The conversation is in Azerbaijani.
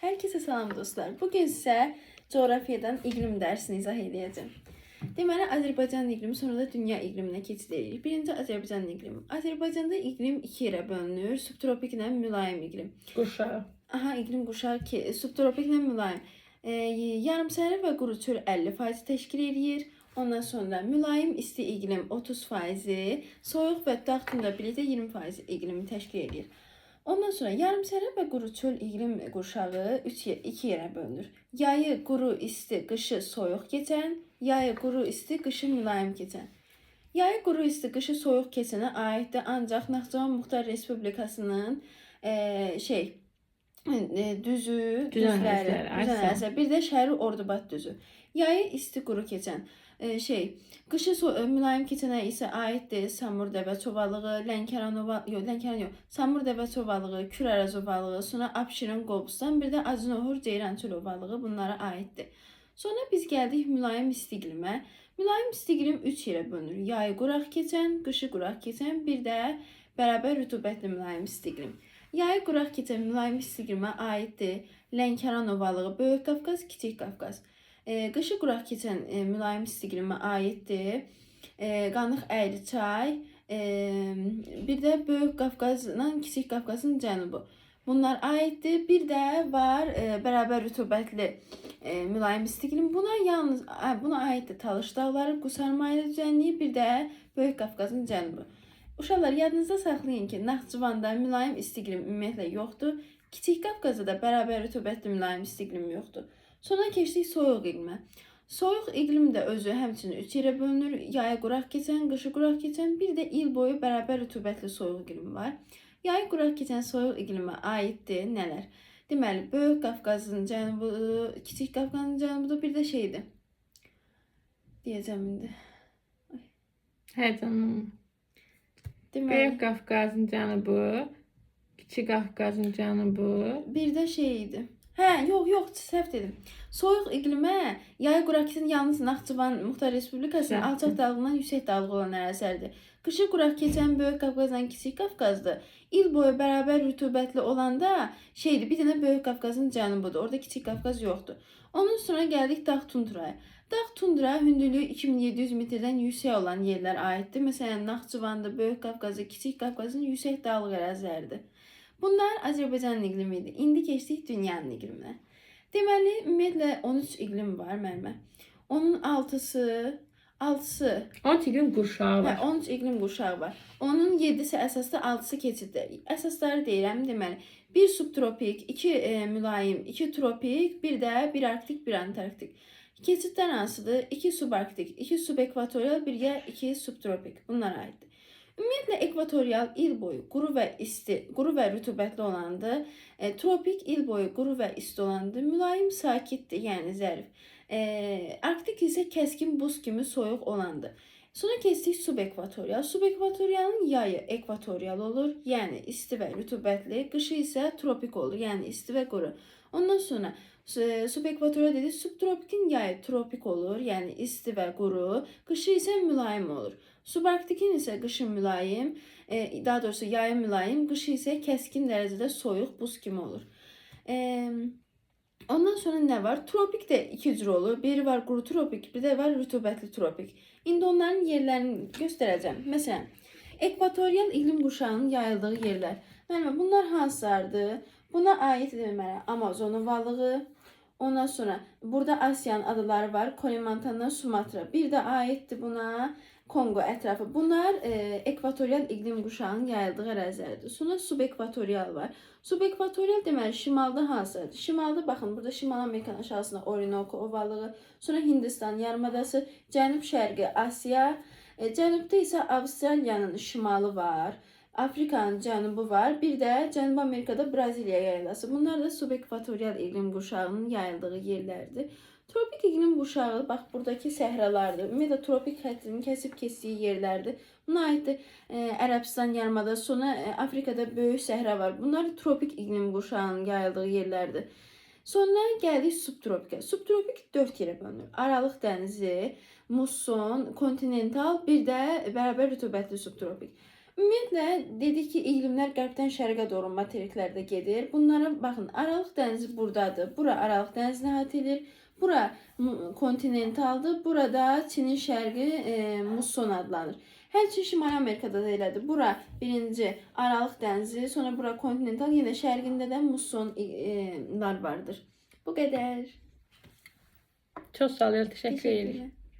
Herkese salam dostlar. Bugün sizə coğrafyadan iqlim dərsini izah edəcəm. Deməli, Azərbaycan iqlimi, sonra da dünya iqliminə keçid edirik. Birinci Azərbaycan iqlimi. Azərbaycanda iqlim iki yerə bölünür. Subtropik ilə mülayim iqlim. Quşağı. İqlim quşağı ki, subtropik ilə mülayim. Yarımsərə və quru çöl 50% təşkil edir. Ondan sonra mülayim isti iqlim 30%, soyuq və dağ tundra birlikdə 20% iqlimi təşkil edir. Ondan sonra yarımsərə və quru çöl iqlim qurşağı iki yerə bölünür. Yayı quru, isti, qışı soyuq keçən, yayı quru, isti, qışı mülayim keçən. Yayı quru, isti, qışı soyuq keçənə aiddir ancaq Naxçıvan Muxtar Respublikasının düzləri, bir də Şəhəri Ordubad düzü. Yayı isti, quru keçən. Qışı mülayim keçənə isə aiddir Samur dəvə çobalığı, Samur dəvə çobalığı, Kürərəz ovalığı, sonra Abşeron, Qobustan, bir də Acınohur, Ceyrançöl ovalığı bunlara aiddir. Sonra biz gəldik mülayim isti iqlimə. Mülayim isti iqlim 3 yerə bölünür. Yayı quraq keçən, qışı quraq keçən, bir də bərabər rütubətli mülayim isti iqlim. Yayı quraq keçən mülayim isti iqlimə aiddir Lənkəran ovalığı, Böyük Qafqaz, Kiçik Qafqaz. Qışı quraq keçən mülayim isti iqlimə aiddir Qanıq Əyriçay, bir də Böyük Qafqazla Kiçik Qafqazın cənubu. Bunlar aiddir. Bir də var bərabər rütubətli mülayim isti iqlim. Buna aiddir Talış dağları, Qusarmaylı düzənliyi, bir də Böyük Qafqazın cənubu. Uşaqlar, yadınızda saxlayın ki, Naxçıvanda mülayim isti iqlim ümumiyyətlə yoxdur. Kiçik Qafqazda da bərabər rütubətli mülayim isti iqlim yoxdur. Sonra keçdik soyuq iqlimə. Soyuq iqlim də özü həmçinin 3 yerə bölünür. Yayı quraq keçən, qışı quraq keçən, bir də il boyu bərabər rütubətli soyuq iqlim var. Yayı quraq keçən soyuq iqlimə aiddir nələr? Deməli, Böyük Qafqazın cənubu, Kiçik Qafqazın cənubudur, bir də şeydir. Deyəcəm indi. Canım. Böyük Qafqazın cənubu, Kiçik Qafqazın cənubu. Bir də şeydir. Yox, səhv dedim. Soyuq iqlimə yayı quraq keçən yalnız Naxçıvan Muxtar Respublikasının alçaq dağlığından yüksək dağlıq olan ərazilərdir. Qışı quraq keçən Böyük Qafqazdan Kiçik Qafqazdır. İl boyu bərabər rütubətli olanda bir dənə Böyük Qafqazın cənubudur. Orada Kiçik Qafqaz yoxdur. Ondan sonra gəldik dağ tundraya. Dağ tundra hündürlüyü 2700 metrdən yüksək olan yerlər aiddir. Məsələn, Naxçıvanda, Böyük Qafqazda, Kiçik Qafqazın yüksək dağlıq əraziləridir. Bunlar Azərbaycanın iqlimi idi. İndi keçdik dünyanın iqliminə. Deməli, ümumiyyətlə 13 iqlim var mənim. Onun 6-sı 13 iqlim qurşağı var. 13 iqlim qurşağı var. Onun 7-si əsasda, 6-sı keçiddə. Əsasları deyirəm, deməli, 1 subtropik, 2 mülayim, 2 tropik, bir də 1 arktik, 1 antarktik. Keçidlər hansıdır? 2 subarktik, 2 subekvatorial, 2 subtropik. Bunlar aiddir. Ümumiyyətlə ekvatorial il boyu quru və rütubətli olandır. Tropik il boyu quru və isti olandır. Mülayim sakitdir, yəni zərif. Arktik isə kəskin buz kimi soyuq olandır. Sonra keçdik subekvatorial. Subekvatorialın yayı ekvatorial olur, yəni isti və rütubətli. Qışı isə tropik olur, yəni isti və quru. Ondan sonra subekvatorial dedik, subtropikin yayı tropik olur, yəni isti və quru. Qışı isə mülayim olur. Subarktikin isə qışı mülayim, daha doğrusu yayı mülayim, qışı isə kəskin dərəcədə soyuq, buz kimi olur. Ondan sonra nə var? Tropik də iki cür olur. Biri var quru tropik, bir də var rütubətli tropik. İndi onların yerlərini göstərəcəm. Məsələn, ekvatorial iqlim qurşağının yayıldığı yerlər. Bunlar hansılardır? Buna aid deməli Amazon ovalığı. Ondan sonra burada Asiyanın adaları var. Kalimantan, Sumatra. Bir də aiddir buna Kongo ətrafı. Bunlar ekvatorial iqlim qurşağının yayıldığı ərazilərdir. Sonra subekvatorial var. Subekvatorial deməli şimalda hansıdır? Şimalda baxın, burada Şimal Amerikanın aşağısında Orinoco ovalığı, sonra Hindistan yarımadası, cənub-şərqi Asiya, cənubda isə Avstraliyanın şimalı var. Afrikanın cənubu var. Bir də Cənubi Amerikada Braziliya yaylası. Bunlar da subekvatorial iqlim qurşağının yayıldığı yerlərdir. Tropik iqlim qurşağı, bax, buradakı səhralardır. Ümumiyyətlə, tropik xəttinin kəsib keçdiyi yerlərdir. Buna aiddir Ərəbistan yarımadası, sonra Afrikada böyük səhra var. Bunlar tropik iqlim qurşağının yayıldığı yerlərdir. Sonra gəldik subtropika. Subtropik 4 yerə bölünür. Aralıq dənizi, musson, kontinental, bir də bərabər rütubətli subtropik. Ümumiyyətlə dedik ki, iqlimlər qərbdən şərqə doğru materiklərdə gedir. Bunlara baxın, Aralıq dənizi burdadır. Bura Aralıq dənizini əhatə edir. Bura kontinentaldır. Burada Çinin şərqi Musson adlanır. Həmçinin Şimali Amerikada da elədir. Bura birinci Aralıq dənizi, sonra bura kontinental, yenə şərqində də mussonlar vardır. Bu qədər. Çox sağ ol, təşəkkür edirəm.